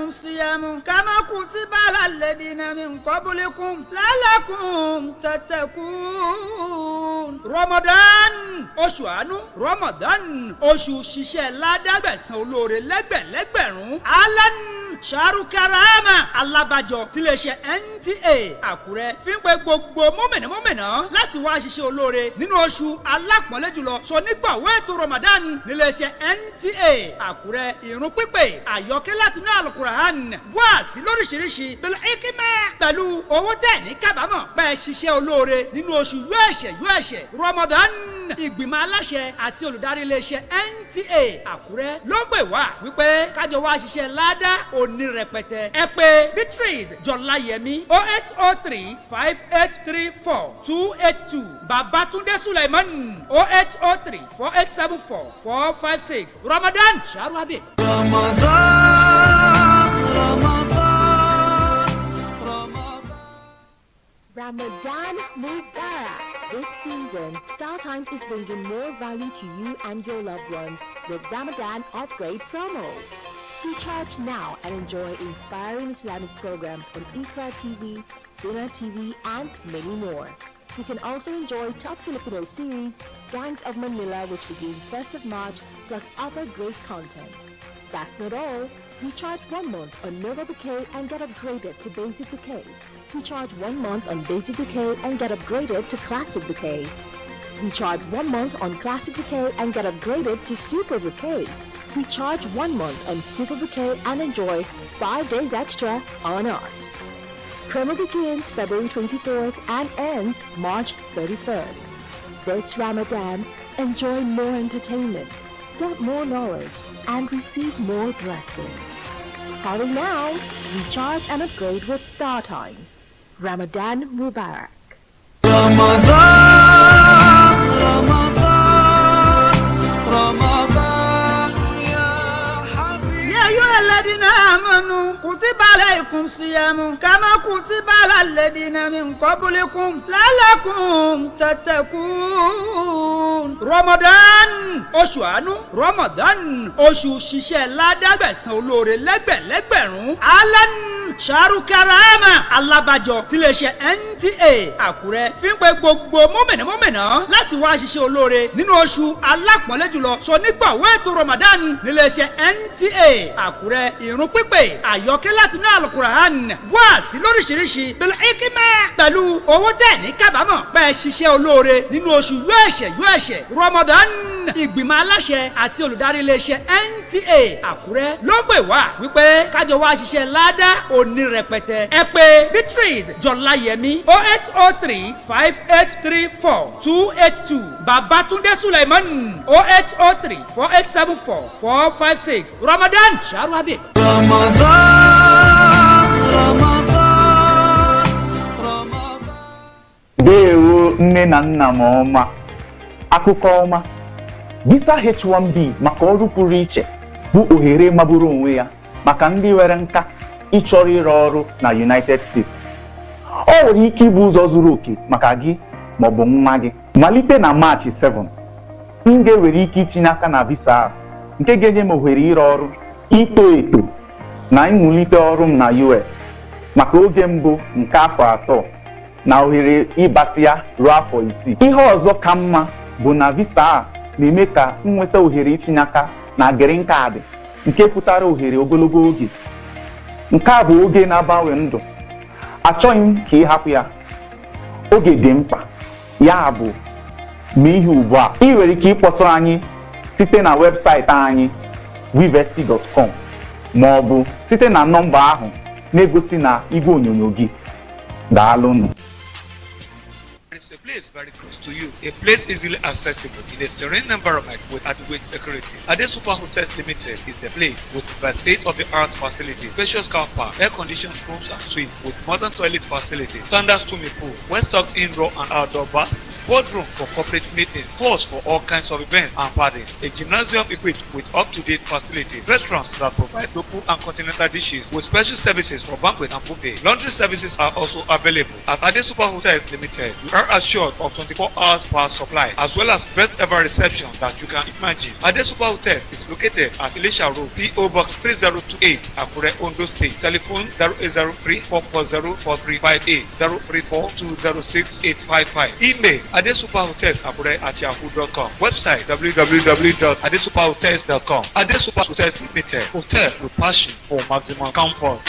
عليكم صيام كما كتب على الذين من قبلكم لعلكم تتقون. Ramadan oṣù àánú, Ramadan oṣù ṣiṣẹ́ ládàgbẹ̀sán olóore lẹ́gbẹ̀lẹ́gbẹ̀rún. Alan ṣàrù karama alábàjọ tiléeṣẹ́ NTA Àkúrẹ́ fi ń pe gbogbo mọ́mìnà láti wá ṣiṣẹ́ olóore nínú oṣù alápọ̀nlé jùlọ sonígbàwọ́ ètò Ramadan níléeṣẹ́ NTA Àkúrẹ́. Ìrun pípé àyọkẹ́ láti ní Al-Qur'an wá sí lóríṣiríṣi bil hikma pẹ̀lú owó tẹ̀ ní kábàámọ̀ bẹ́ẹ̀ ṣiṣẹ́ olóore nínú oṣù yóò Ramadan. Ìgbìmọ̀ aláṣẹ àti olùdarí iléeṣẹ́ NTA Àkúrẹ́ ló gbè wá wípé kájọ wá ṣiṣẹ́ ládàá òní rẹpẹtẹ. Ẹ pè Beatrice Jọláyẹmí 08035834282 Babatunde Suleiman 08034874456. Ramadan ṣàrù abẹ. Ramadan Mubarak. This season, StarTimes is bringing more value to you and your loved ones with Ramadan Upgrade promo. Recharge now and enjoy inspiring Islamic programs on Ikra TV, Sunnah TV, and many more. You can also enjoy top Filipino series, Gangs of Manila, which begins 1st of March, plus other great content. That's not all. Recharge 1 month on Nova Bouquet and get upgraded to Basic Bouquet. Recharge 1 month on Basic Bouquet and get upgraded to Classic Bouquet. Recharge 1 month on Classic Bouquet and get upgraded to Super Bouquet. Recharge 1 month on Super Bouquet and enjoy 5 days extra on us. Promo begins February 24th and ends March 31st. This Ramadan, enjoy more entertainment, get more knowledge, and receive more blessings. Hurry now, recharge and upgrade with StarTimes. Ramadan Mubarak. الذين آمنوا كتب عليكم صيام كما كتب على الذين من قبلكم لعلكم تتقون. Ramadan oṣù àánú, Ramadan oṣù ṣiṣẹ́ ládàgbẹ̀sán olóore lẹ́gbẹ̀lẹ́gbẹ̀rún. Alan ṣàrù karama alábàjọ tiléeṣẹ́ NTA Àkúrẹ́ fi ń pe gbogbo mọ́mìnà láti wá ṣiṣẹ́ olóore nínú oṣù alápọ̀nlé jùlọ sonígbàwọ́ ètò Ramadan níléeṣẹ́ NTA Àkúrẹ́. Ìrun pípé àyọkẹ́ láti ní Al-Qur'an wá sí lóríṣiríṣi bil hikma pẹ̀lú owó tẹ̀ ní kábàámọ̀ bẹ́ẹ̀ ṣiṣẹ́ olóore nínú oṣù yóò Ramadan. Ìgbìmọ̀ aláṣẹ àti olùdarí iléeṣẹ́ NTA Àkúrẹ́ ló gbè wá wípé kájọ wá ṣiṣẹ́ ládàá òní rẹpẹtẹ. Ẹ pè Beatrice Jọláyẹmí 08035834282 Babatunde Suleiman 08034874456. Ramadan ṣàrù abẹ. Ndewo nne na nna m ọma, akụkọ ọma. Visa H1B maka ọrụ pụrụ iche bụ ohere magburu onwe ya maka ndị nwere nka ịchọrọ ịrụ ọrụ na United States. Ọ nwere ike ịbụ ụzọ zuru oke maka gị maọbụ nwa gị. Malite na Maachị 7, m ga-ewere ike itinye aka na visa ahụ nke ga-enye m ohere ịrụ ọrụ, ito eto na mwulite ọrụ m na US maka oge mbụ nke afọ 3 na ohere ịbatị ya ruo afọ 6. Ihe ọzọ ka mma bụ na visa a na-eme ka m nweta ohere itinye aka na green card nke pụtara ohere ogologo oge. Nke a bụ oge na-agbanwe ndụ. Achọghị m ka ị hapụ ya. Oge dị mkpa. Ya bụ mee ihe ugbu a. Ị nwere ike ịkpọtụrụ anyị site na webụsaịtị anyị wivesti.com ma ọ bụ site na nọmba ahụ na-egosi na igwe onyonyo gị. Daalụnụ. A place very close to you, a place easily accessible in a serene environment with adequate security. Ade Super Hotels Limited is the place with the state-of-the-art facility, spacious car park, air-conditioned rooms and suites with modern toilet facilities, standard swimming pool, well-stocked indoor and outdoor baths, boardroom for corporate meetings, halls for all kinds of events and parties, a gymnasium equipped with up-to-date facilities, restaurants that provide local and continental dishes with special services for banquet and buffet. Laundry services are also available. At Ade Super Hotels Limited, you are assured of 24 hours power supply as well as best ever reception that you can imagine. Ade Super Hotel is located at Elisha Road, PO Box 3028, Akure, Ondo State. Telephone 0803 440 4358, 034 206 855. Email adesuperhotels@yahoo.com. Website www.adesuperhotels.com. Ade Super Hotels Limited, hotel with passion for maximum comfort.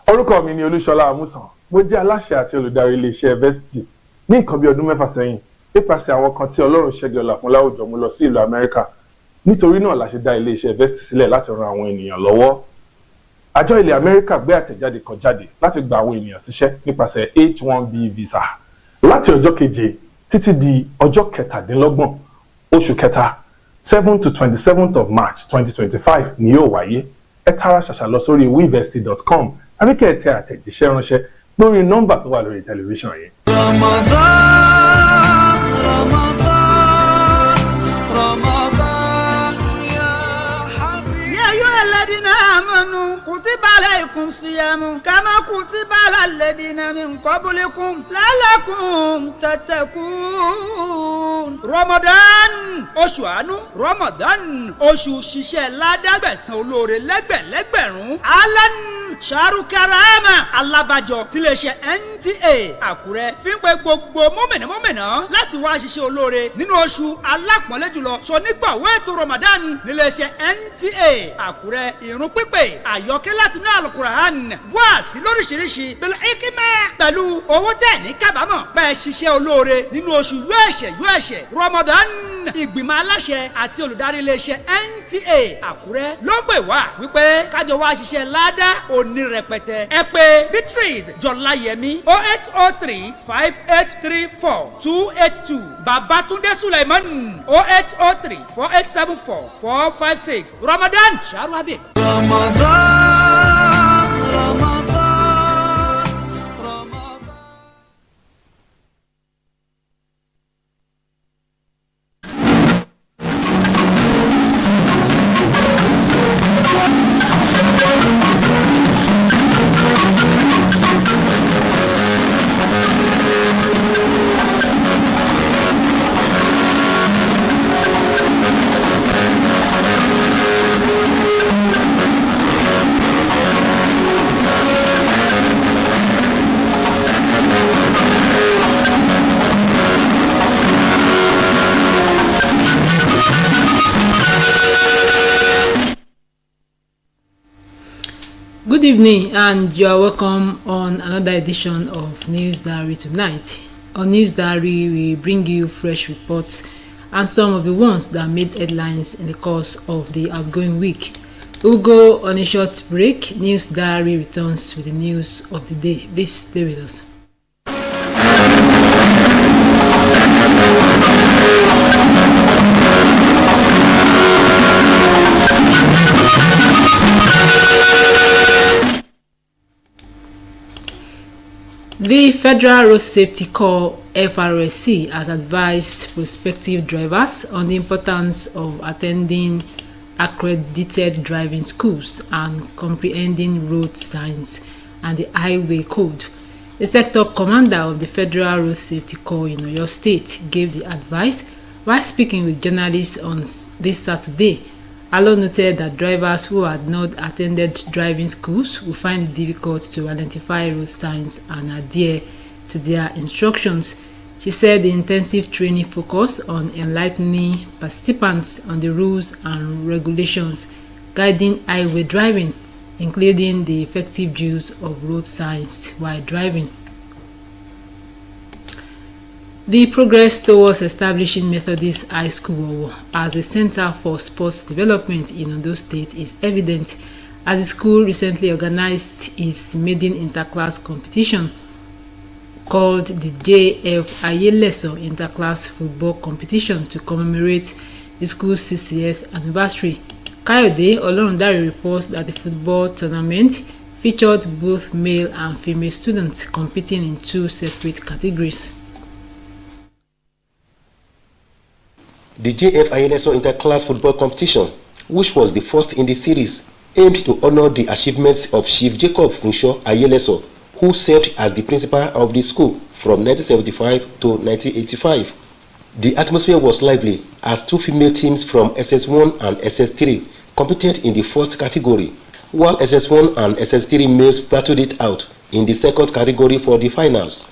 Orúkọ mi ni Olúṣọlá Amusan. Mo jẹ́ aláṣẹ àti olùdarí iléeṣẹ́ Vesti. Ní nǹkan bí ọdún 6 sẹ́yìn, nípasẹ̀ àwọn kan tí Ọlọ́run ṣẹ́gi ọlá fún láwùjọ mú lọ sí ìlú Amẹ́ríkà. Nítorí náà la ṣe dá iléeṣẹ́ Vesti sílẹ̀ láti ran àwọn ènìyàn lọ́wọ́. Àjọ ilẹ̀ Amẹ́ríkà gbé àtẹ̀jáde kan jáde láti gba àwọn ènìyàn síṣẹ́ nípasẹ̀ H-1B visa. Láti ọjọ́ 7 títí di ọjọ́ 27 oṣù kẹta 7 to 27th of March 2025 ni yóò wáyé. Ẹ tààrà ṣàṣà lọ sórí wevesti.com tàbí kẹ́ ẹ tẹ àtẹ̀jíṣẹ́ ránṣẹ́ lórí nọ́mbà tó wà lórí tẹlifíṣàn yẹn. كتب عليكم صيام كما كتب على الذين من قبلكم لعلكم تتقون. Ramadan oṣù àánú, Ramadan oṣù ṣiṣẹ́ ládàgbẹ̀san olóore lẹ́gbẹ̀lẹ́gbẹ̀rún. Alan Sharu Karama alábàjọ tiléeṣẹ́ Nta Akure fi ń pe gbogbo mọ́mìnà láti wá ṣiṣẹ́ olóore nínú oṣù alápọ̀nlé jùlọ ṣonígbàwọ́ ètò Ramadan níléeṣẹ́ Nta Akure. Ìrun pípé àyọkẹ́ láti ní Al-Qur'an wá sí lóríṣiríṣi bil hikma pẹ̀lú owó tẹ̀ ní kábàámọ̀ bẹ́ẹ̀ ṣiṣẹ́ olóore nínú oṣù yóò ẹ̀ṣẹ̀ Ramadan. Ìgbìmọ̀ aláṣẹ àti olùdarí iléeṣẹ́ Nta Akure ló gbè wá wípé kájọ wá ṣiṣẹ́ ládá òní rẹpẹtẹ. Ẹ pè Beatrice Jọláyẹmí 0803 5834 282 Babatunde Suleiman 0803 4874 456. Ramadan Sharu Habib. Good evening, and you are welcome on another edition of News Diary tonight. On News Diary, we bring you fresh reports and some of the ones that made headlines in the course of the outgoing week. We'll go on a short break. News Diary returns with the news of the day. Please stay with us. The Federal Road Safety Corps (FRSC) has advised prospective drivers on the importance of attending accredited driving schools and comprehending road signs and the highway code. The sector commander of the Federal Road Safety Corps in Oyo State gave the advice while speaking with journalists on this Saturday. Allo noted that drivers who had not attended driving schools will find it difficult to identify road signs and adhere to their instructions. She said the intensive training focused on enlightening participants on the rules and regulations guiding highway driving, including the effective use of road signs while driving. The progress towards establishing Methodist High School as a center for sports development in Ondo State is evident as the school recently organized its maiden interclass competition called the JF Ayeleso Interclass Football Competition to commemorate the school's 60th anniversary. Kayode Olorundare reports that the football tournament featured both male and female students competing in 2 separate categories. The JF Ayeleso Interclass Football Competition, which was the first in the series, aimed to honor the achievements of Chief Jacob Funsho Ayeleso, who served as the principal of the school from 1975 to 1985. The atmosphere was lively as 2 female teams from SS1 and SS3 competed in the first category, while SS1 and SS3 males battled it out in the second category for the finals.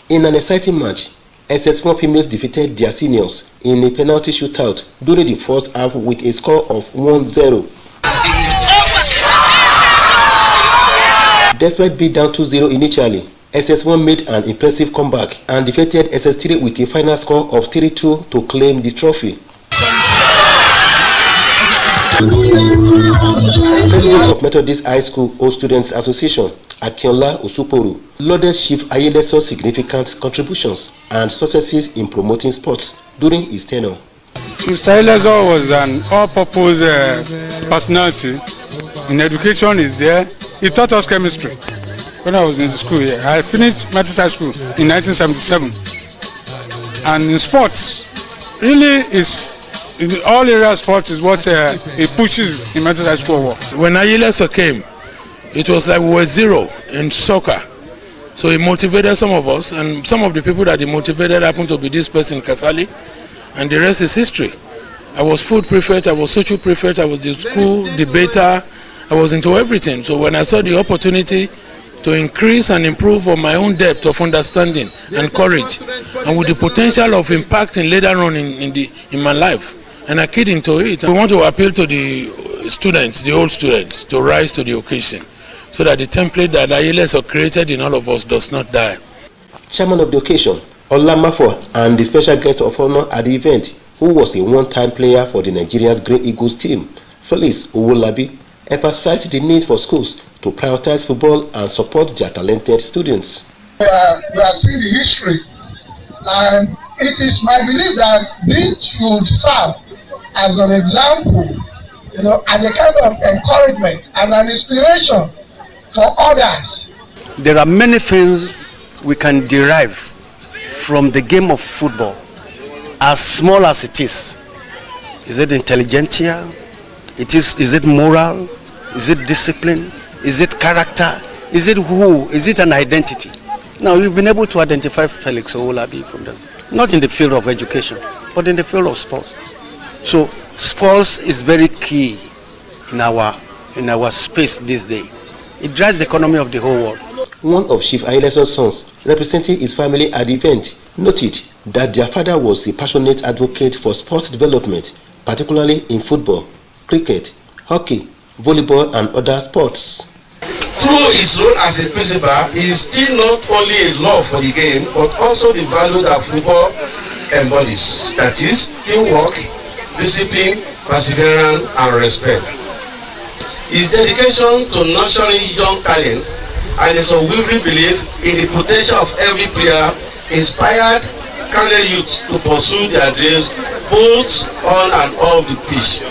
In an exciting match, SS1 females defeated their seniors in a penalty shootout during the first half with a score of 1-0. Despite being down 2-0 initially, SS1 made an impressive comeback and defeated SS3 with a final score of 3-2 to claim the trophy. President of Methodist High School Old Students Association, Akinola Osuporu, lauded Chief Ayeleso's significant contributions and successes in promoting sports during his tenure. Mr. Ayeleso was an all-purpose personality. In education, is there. He taught us chemistry when I was in the school here. I finished Methodist High School in 1977. And in sports, really is in all areas of sports is what it pushes in Methodist High School. When Ayeleso came, it was like we were zero in soccer. So he motivated some of us, and some of the people that he motivated happened to be this person, Kasali, and the rest is history. I was food prefect, I was social prefect, I was the school debater, I was into everything. So when I saw the opportunity to increase and improve on my own depth of understanding and courage, and with the potential of impacting later on in my life, and I keyed into it. We want to appeal to the students, the old students, to rise to the occasion, so that the template that Ayeleso created in all of us does not die. Chairman of the occasion, Olamafo, and the special guest of honor at the event, who was a one-time player for the Nigeria's Grey Eagles team, Felix Owolabi, emphasized the need for schools to prioritize football and support their talented students. We are seeing the history, and it is my belief that this should serve as an example, as a kind of encouragement and an inspiration for others. There are many things we can derive from the game of football, as small as it is. Is it intelligentsia? Is it moral? Is it discipline? Is it character? Is it who? Is it an identity? Now, we've been able to identify Felix Owolabi from that, not in the field of education, but in the field of sports. So, sports is very key in our space this day. It drives the economy of the whole world. One of Chief Ayeleso's sons, representing his family at the event, noted that their father was a passionate advocate for sports development, particularly in football, cricket, hockey, volleyball, and other sports. Through his role as a principal, he instilled not only a love for the game, but also the value that football embodies. That is, teamwork, discipline, perseverance, and respect. His dedication to nurturing young talents and his unwavering belief in the potential of every player inspired Kano youth to pursue their dreams both on and off the pitch.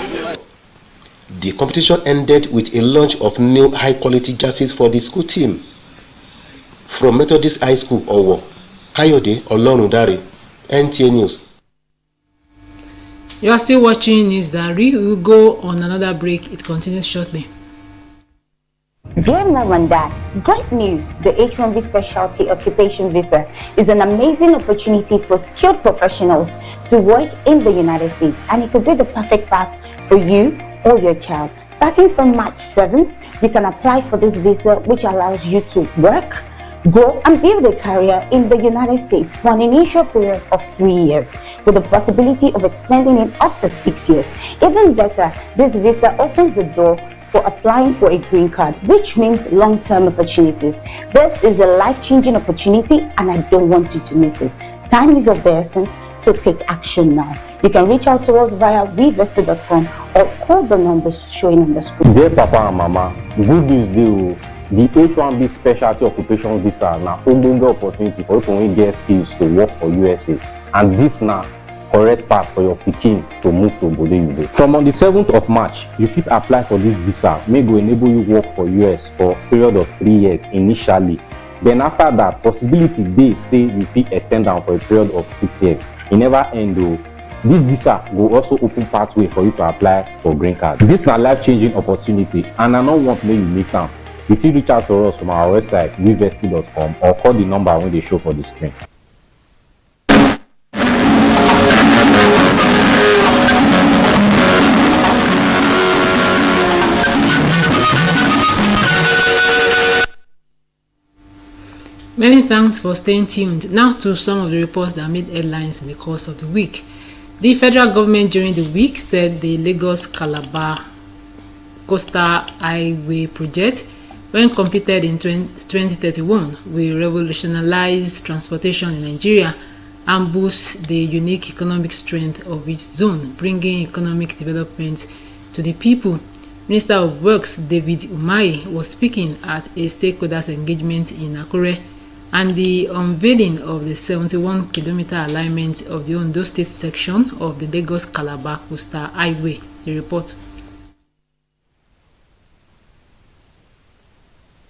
The competition ended with a launch of new high-quality jerseys for the school team. From Methodist High School, Owo, Kayode Olorundare, NTA News. You are still watching News Diary. We will go on another break. It continues shortly. Dear Mom and Dad, great news! The H-1B Specialty Occupation Visa is an amazing opportunity for skilled professionals to work in the United States, and it could be the perfect path for you or your child. Starting from March 7th, you can apply for this visa, which allows you to work, grow, and build a career in the United States for an initial period of 3 years, with the possibility of extending it up to 6 years. Even better, this visa opens the door for applying for a green card, which means long-term opportunities. This is a life-changing opportunity, and I don't want you to miss it. Time is of the essence, so take action now. You can reach out to us via wevesta.com or call the numbers showing on the screen. Dear Papa and Mama, good news dey. The H-1B Specialty Occupation Visa na ogbonge opportunity for you to get skills to work for USA, and this na correct path for your pikin to move to obodo oyibo. From on the 7th of March, you fit apply for this visa wey go enable you work for US for a period of 3 years initially. Then after that, possibility dey say you fit extend am for a period of 6 years. E never end o. This visa will also open pathway for you to apply for green card. This na life-changing opportunity and I no want make you miss am. You fit reach out to us from our website wevesty.com or call the number wey dey show for the screen. Many thanks for staying tuned. Now to some of the reports that made headlines in the course of the week. The federal government during the week said the Lagos-Calabar Coastal Highway project, when completed in 2031, will revolutionize transportation in Nigeria and boost the unique economic strength of each zone, bringing economic development to the people. Minister of Works David Umahi was speaking at a stakeholders engagement in Akure and the unveiling of the 71-kilometer alignment of the Ondo State section of the Lagos-Calabar Coastal Highway. The report.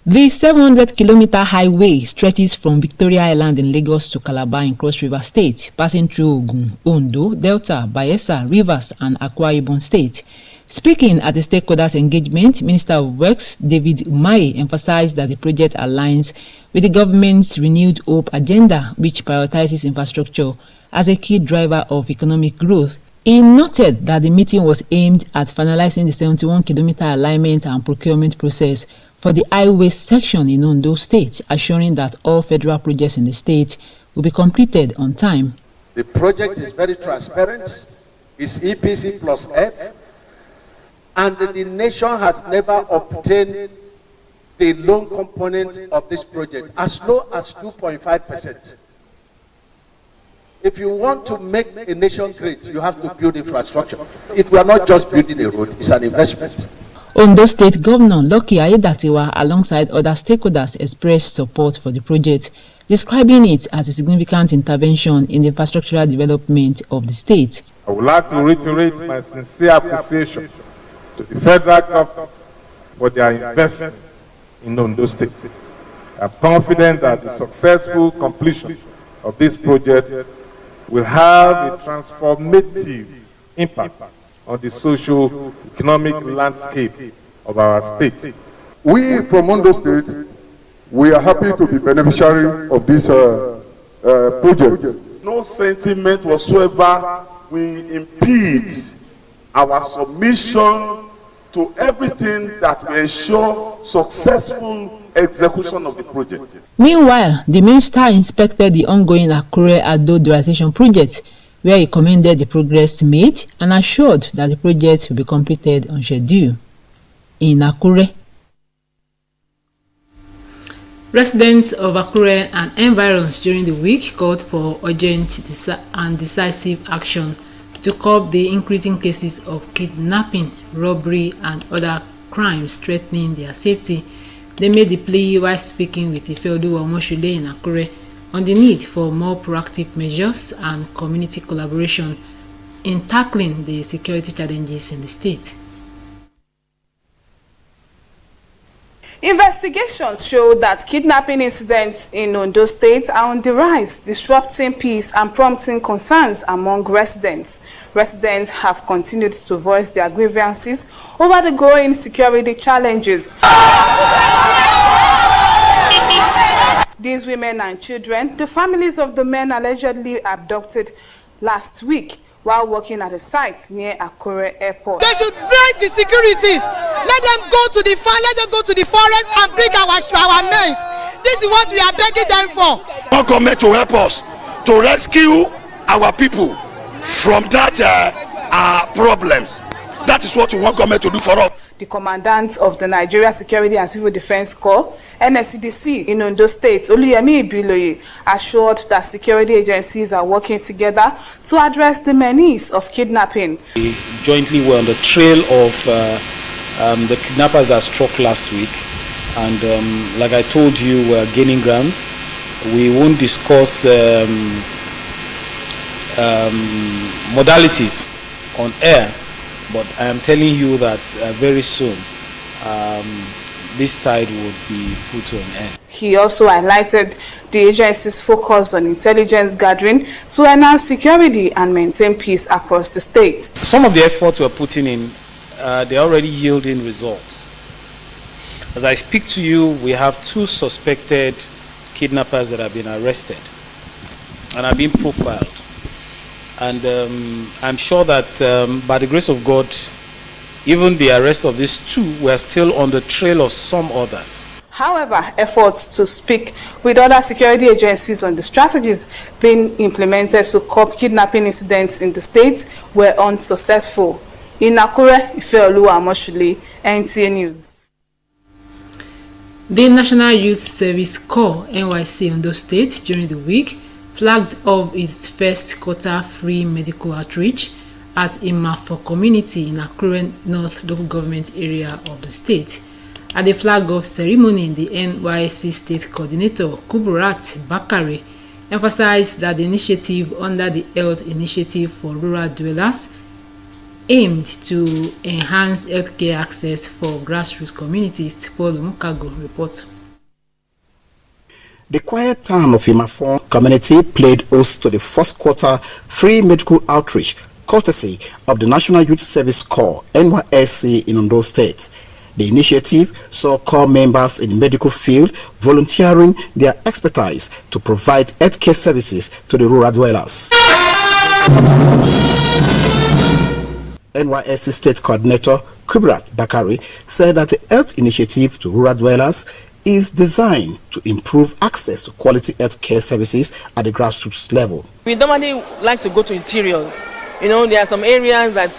The 700-kilometer highway stretches from Victoria Island in Lagos to Calabar in Cross River State, passing through Ogun, Ondo, Delta, Bayelsa, Rivers, and Akwa Ibom State. Speaking at the stakeholders engagement, Minister of Works David Umahi emphasized that the project aligns with the government's renewed hope agenda, which prioritizes infrastructure as a key driver of economic growth. He noted that the meeting was aimed at finalizing the 71-kilometer alignment and procurement process for the highway section in Ondo State, assuring that all federal projects in the state will be completed on time. The project is very transparent. It's EPC plus F. And the nation has never obtained the loan component of this project as low as 2.5%. If you want to make a nation great, you have to build infrastructure. We are not just building a road, it's an investment. Ondo State Governor Lucky Aiyedatiwa, alongside other stakeholders, expressed support for the project, describing it as a significant intervention in the infrastructural development of the state. I would like to reiterate my sincere appreciation to the federal government for their investment in Ondo State. I'm confident that the successful completion of this project will have a transformative impact on the socio-economic landscape of our state. We from Ondo State, we are happy to be beneficiary of this project. No sentiment whatsoever will impede our submission to everything that will ensure successful execution of the project. Meanwhile, the minister inspected the ongoing Akure Ado Deforestation project, where he commended the progress made and assured that the project will be completed on schedule. In Akure, residents of Akure and environs during the week called for urgent and decisive action to curb the increasing cases of kidnapping, robbery, and other crimes threatening their safety. They made the plea while speaking with Ifeoluwa Omoshule in Akure on the need for more proactive measures and community collaboration in tackling the security challenges in the state. Investigations show that kidnapping incidents in Ondo State are on the rise, disrupting peace and prompting concerns among residents. Residents have continued to voice their grievances over the growing security challenges. These women and children, the families of the men allegedly abducted last week while working at a site near Akure Airport. They should raise the securities. Let them go to the farm, let them go to the forest and bring our men. This is what we are begging them for. Want government to help us to rescue our people from that problems. That is what we want government to do for us. The commandant of the Nigeria Security and Civil Defense Corps, NSCDC, in Ondo State, Oluyemi Ibiloye, assured that security agencies are working together to address the menace of kidnapping. We jointly were on the trail of the kidnappers that struck last week, and like I told you, we're gaining grounds. We won't discuss modalities on air, but I am telling you that very soon this tide would be put to an end. He also highlighted the agency's focus on intelligence gathering to enhance security and maintain peace across the state. Some of the efforts we're putting in, they're already yielding results. As I speak to you, we have 2 suspected kidnappers that have been arrested and are being profiled. And I'm sure that by the grace of God, even the arrest of these 2, we're still on the trail of some others. However, efforts to speak with other security agencies on the strategies being implemented to curb kidnapping incidents in the state were unsuccessful. In Nta Akure, Ifeoluwa Amoshule, NTA News. The National Youth Service Corps (NYSC) Ondo State during the week flagged off its first quarter free medical outreach at Imafo community in Akure North local government area of the state. At the flag-off ceremony, the NYSC State Coordinator Kuburat Bakare emphasized that the initiative under the Health Initiative for Rural Dwellers aimed to enhance healthcare access for grassroots communities. Paul Mukago report. The quiet town of Imafo community played host to the first quarter free medical outreach courtesy of the National Youth Service Corps (NYSC) in Ondo State. The initiative saw corps members in the medical field volunteering their expertise to provide healthcare services to the rural dwellers. NYSC State Coordinator Kuburat Bakare said that the health initiative to rural dwellers is designed to improve access to quality healthcare services at the grassroots level. We normally like to go to interiors. You know, there are some areas that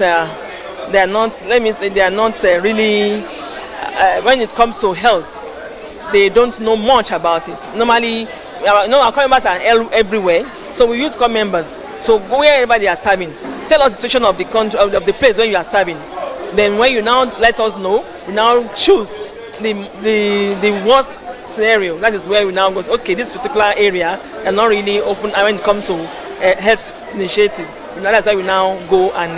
they are not, let me say, they are not really, when it comes to health, they don't know much about it. Normally, our corps members are everywhere, so we use corps members. So go wherever they are serving, tell us the situation of the country, of the place where you are serving. Then when you now let us know, we now choose the worst scenario. That is where we now go, okay, this particular area are not really open when it comes to health initiative. That's why we now go and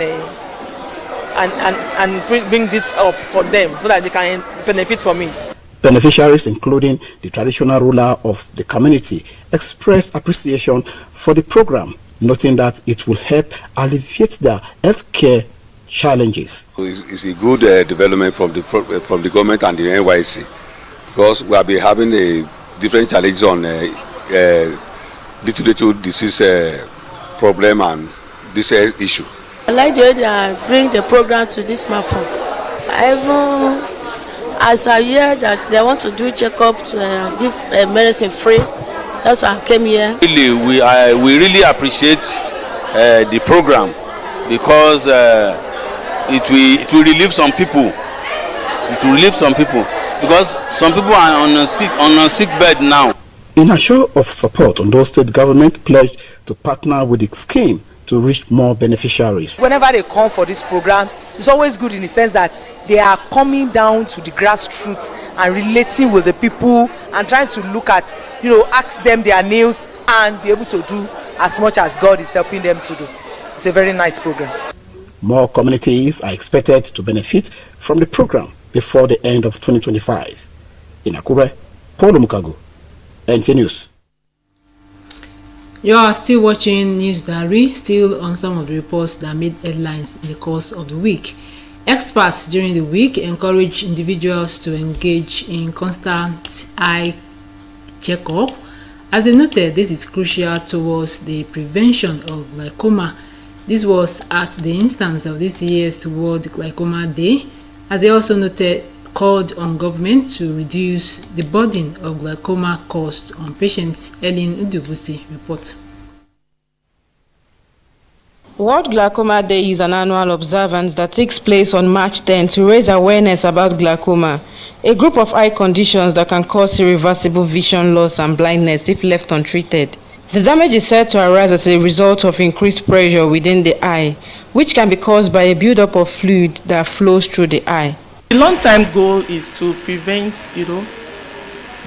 bring this up for them so that they can benefit from it. Beneficiaries, including the traditional ruler of the community, expressed appreciation for the program, noting that it will help alleviate their healthcare challenges. It's a good development from the government and the NYSC, because we have been having a different challenges on little disease problem and this issue. I like the way they bring the program to this Mafo. Even as I hear that they want to do checkup to give medicine free, that's why I came here. Really, we really appreciate the program, because it will relieve some people. It will relieve some people, because some people are on a sick bed now. In a show of support, Ondo State government pledged to partner with the scheme to reach more beneficiaries. Whenever they come for this program, it's always good in the sense that they are coming down to the grassroots and relating with the people and trying to look at, ask them their needs and be able to do as much as God is helping them to do. It's a very nice program. More communities are expected to benefit from the program before the end of 2025. In Akure, Paul Mukago, NTA News. You are still watching News Diary, still on some of the reports that made headlines in the course of the week. Experts during the week encourage individuals to engage in constant eye checkup. As they noted, this is crucial towards the prevention of glaucoma. This was at the instance of this year's World Glaucoma Day, as they also noted, called on government to reduce the burden of glaucoma costs on patients. Ellen Udubusi report. World Glaucoma Day is an annual observance that takes place on March 10 to raise awareness about glaucoma, a group of eye conditions that can cause irreversible vision loss and blindness if left untreated. The damage is said to arise as a result of increased pressure within the eye, which can be caused by a buildup of fluid that flows through the eye. The long-term goal is to prevent,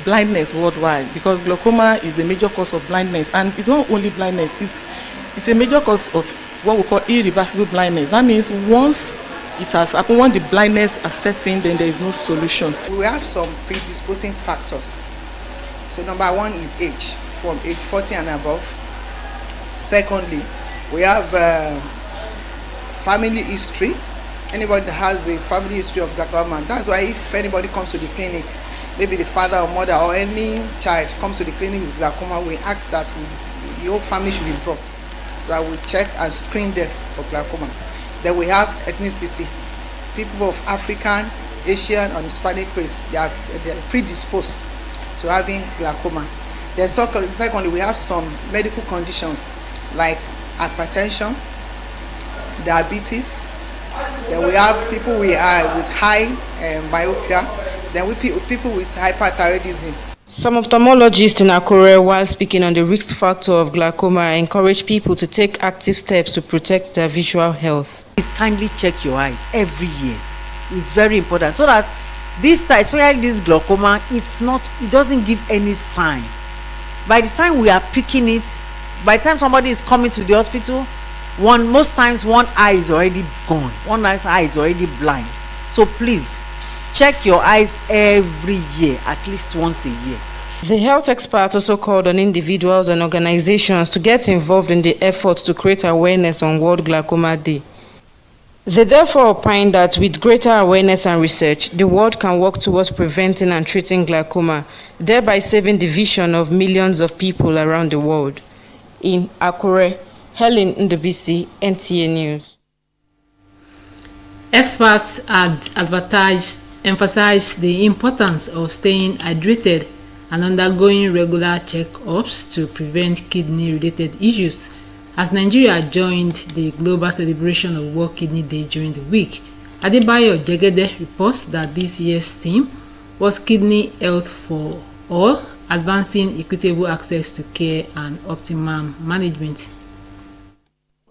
blindness worldwide, because glaucoma is the major cause of blindness, and it's not only blindness, it's It's a major cause of what we call irreversible blindness. That means once it has happened, when the blindness has set in, then there is no solution. We have some predisposing factors. So number one is age, from age 40 and above. Secondly, we have family history. Anybody that has the family history of glaucoma, that's why if anybody comes to the clinic, maybe the father or mother or any child comes to the clinic with glaucoma, we ask that the whole family should be brought so that we check and screen them for glaucoma. Then we have ethnicity. People of African, Asian, or Hispanic race, they are predisposed to having glaucoma. Then secondly, we have some medical conditions like hypertension, diabetes. Then we have people with high myopia. Then we people with hyperthyroidism. Some ophthalmologists in Akure, while speaking on the risk factor of glaucoma, encourage people to take active steps to protect their visual health. Please kindly check your eyes every year. It's very important so that this time, especially this glaucoma, it doesn't give any sign. By the time we are picking it, by the time somebody is coming to the hospital, most times one eye is already gone, one eye is already blind. So please check your eyes every year, at least once a year. The health experts also called on individuals and organizations to get involved in the effort to create awareness on World Glaucoma Day. They therefore opine that with greater awareness and research, the world can work towards preventing and treating glaucoma, thereby saving the vision of millions of people around the world. In Akure, Helen Ndubisi, NTA News. Experts had emphasized the importance of staying hydrated and undergoing regular check-ups to prevent kidney-related issues as Nigeria joined the global celebration of World Kidney Day during the week. Adebayo Jegede reports that this year's theme was Kidney Health for All, advancing equitable access to care and optimum management.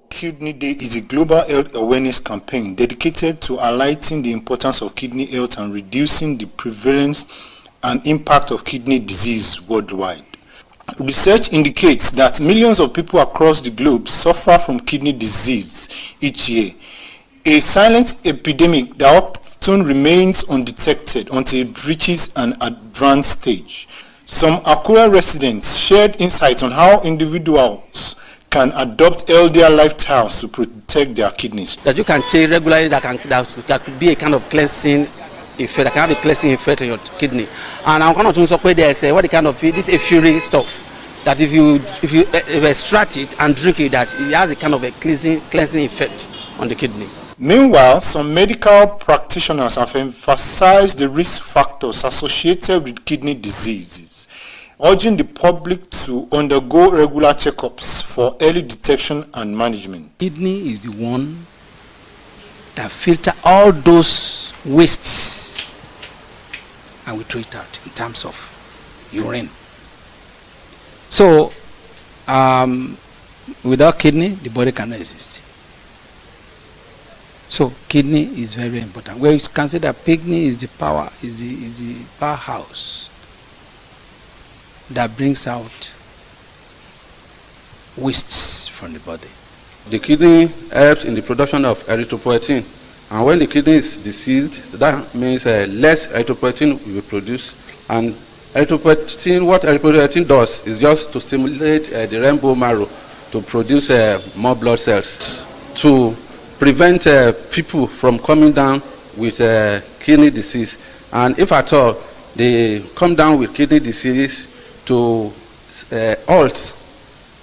Kidney Day is a global health awareness campaign dedicated to highlighting the importance of kidney health and reducing the prevalence and impact of kidney disease worldwide. Research indicates that millions of people across the globe suffer from kidney disease each year, a silent epidemic that often remains undetected until it reaches an advanced stage. Some Akure residents shared insights on how individuals can adopt healthier lifestyles to protect their kidneys. That you can take regularly, that could be a kind of cleansing effect, that can have a cleansing effect on your kidney. And I'm going to talk about this, what kind of this fury stuff that if you extract it and drink it, that it has a kind of a cleansing effect on the kidney. Meanwhile, some medical practitioners have emphasized the risk factors associated with kidney diseases, urging the public to undergo regular checkups for early detection and management. Kidney is the one that filters all those wastes and we throw it out in terms of urine. So, without kidney, the body cannot exist. So, kidney is very important. We consider kidney is the powerhouse that brings out wastes from the body. The kidney helps in the production of erythropoietin, and when the kidney is diseased, that means less erythropoietin will be produced. And erythropoietin, what erythropoietin does is just to stimulate the red bone marrow to produce more blood cells to prevent people from coming down with kidney disease. And if at all they come down with kidney disease, to halt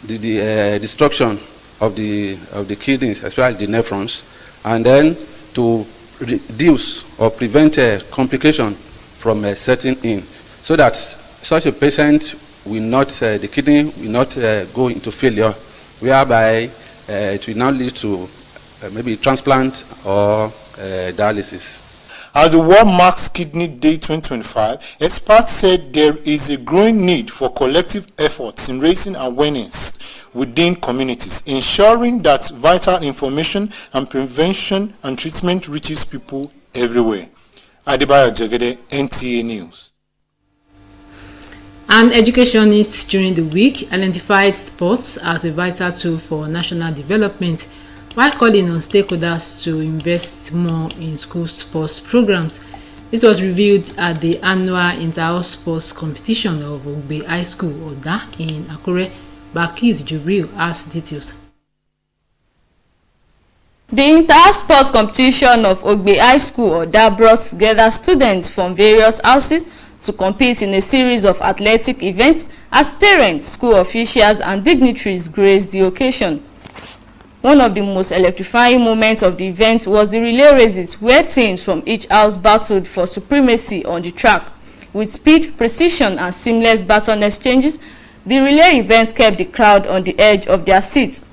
the destruction of the kidneys, especially the nephrons, and then to reduce or prevent complication from setting in, so that such a patient will not, the kidney will not go into failure, whereby it will now lead to maybe transplant or dialysis. As the world marks Kidney Day 2025, experts said there is a growing need for collective efforts in raising awareness within communities, ensuring that vital information and prevention and treatment reaches people everywhere. Adebayo Jegede, NTA News. An educationist during the week identified sports as a vital tool for national development, while calling on stakeholders to invest more in school sports programs. This was revealed at the annual Inter Sports Competition of Ogbe High School, Oda, in Akure. Bakis Jubril has details. The Inter Sports Competition of Ogbe High School, Oda, brought together students from various houses to compete in a series of athletic events as parents, school officials, and dignitaries graced the occasion. One of the most electrifying moments of the event was the relay races, where teams from each house battled for supremacy on the track. With speed, precision, and seamless baton exchanges, the relay event kept the crowd on the edge of their seats.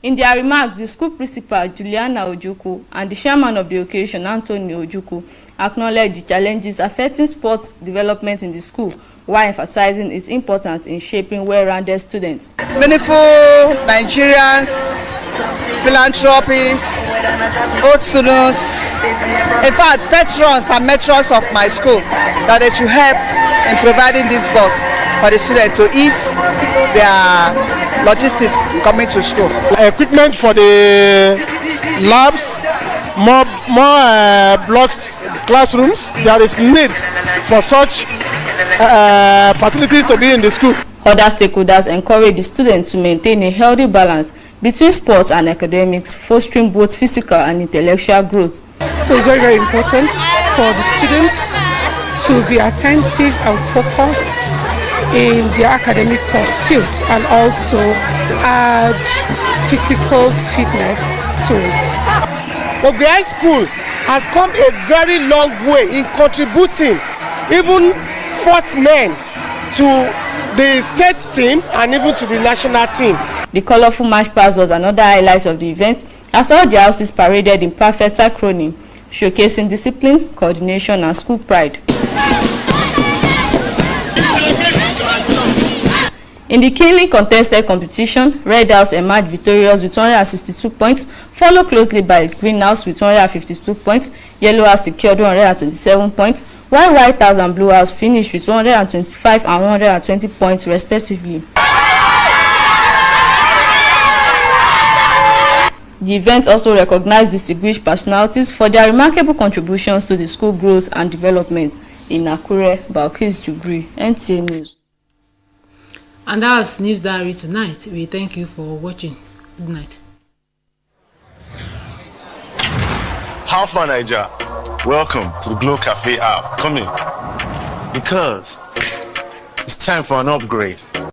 In their remarks, the school principal, Juliana Ojukwu, and the chairman of the occasion, Anthony Ojukwu, acknowledged the challenges affecting sports development in the school, while emphasizing its importance in shaping well-rounded students. Meaningful Nigerians, philanthropists, old students, in fact, patrons and matrons of my school, that they should help in providing this bus for the students to ease their logistics coming to school. Equipment for the labs, more blocked classrooms. There is need for such facilities to be in the school. Other stakeholders encourage the students to maintain a healthy balance between sports and academics, fostering both physical and intellectual growth. So it's very, very important for the students to be attentive and focused in their academic pursuit, and also add physical fitness to it. Ogbe High School has come a very long way in contributing even sportsmen to the state team and even to the national team. The colorful march past was another highlight of the event, as all the houses paraded in perfect synchrony, showcasing discipline, coordination, and school pride. In the keenly contested competition, Red House emerged victorious with 162 points, followed closely by Green House with 152 points, Yellow House secured 127 points, while White House and Blue House finished with 125 and 120 points respectively. The event also recognized distinguished personalities for their remarkable contributions to the school growth and development. In Akure, Bakis Jubril, NTA News. And that's News Diary tonight. We thank you for watching. Good night. How far, Niger? Welcome to the Glow Cafe app. Come in. Because it's time for an upgrade.